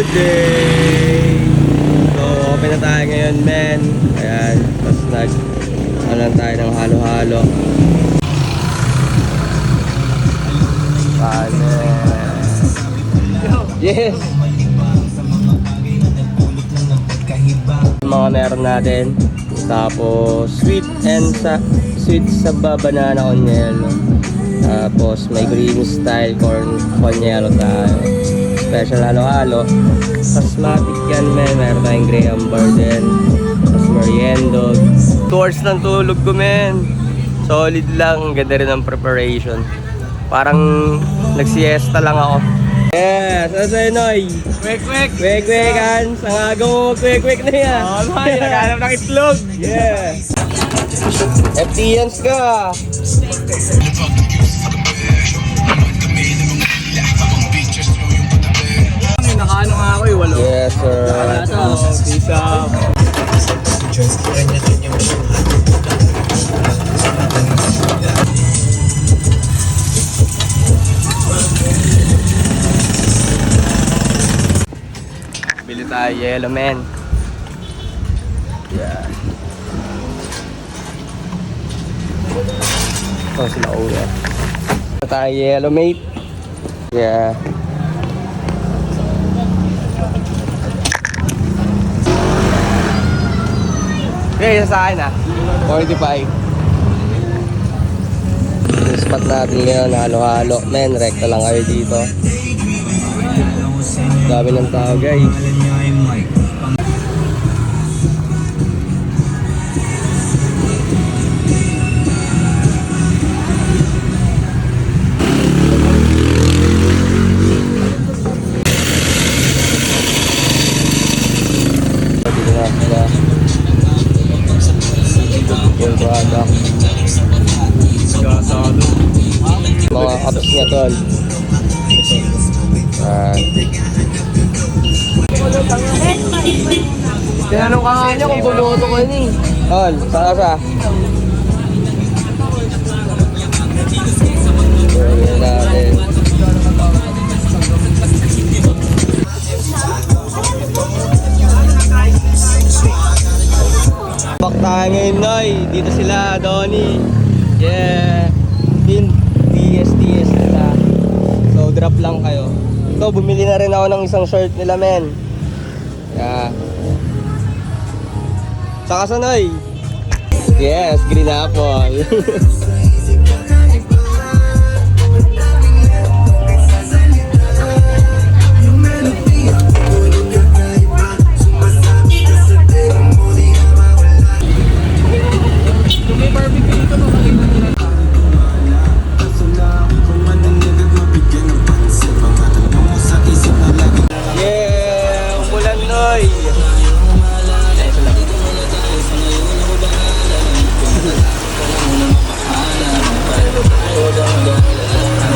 Good day! So, open na tayo ngayon, men. Ayan, tapos ano lang tayo ng halo-halo. Yes! Mga meron natin. Tapos, sweet sa banana onyelo. Tapos, may creamy style corn onyelo tayo. Special halo-halo. Cosmatic yan, men. Meron tayong graham bar din. Tapos, meriendo. 2 hours ng tulog ko, men. Solid lang. Ganda rin ang preparation. Parang nagsiesta lang ako. Yes, ano sa'yo, Noy? Kwek-kwek! Kwek-kwekan! Sa ngago mo, kwek-kwek na yan! Oo, may naghanap ng itlog! Yeah! FTNs ka! Nakaano nga ako walo. Yes, sir! Peace up! Bili tayo yellow, men. Yeah. Oh, sila uwi. Bili tayo yellow, mate. Yeah. Okay, isa sa akin 45. Yung spot natin ngayon, halo-halo. Men, rekta lang kayo dito. Dami ng tao, guys. Dito na sila. Yung product. Mga apps niya, tol. Tinanong ka nga niya kung buluto ko yun eh. Tol, saka. Pwede natin. Bak tayo ngayon, Noy. Dito sila, Donnie. Yeah. TS nila. So, drop lang kayo. So, bumili na rin ako ng isang shirt nila, men. Yeah. Saka sa Noy. Yes, green apple.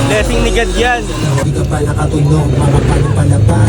Blessing ni God yan. Hindi ka pa nakatunog, mga palapalabas.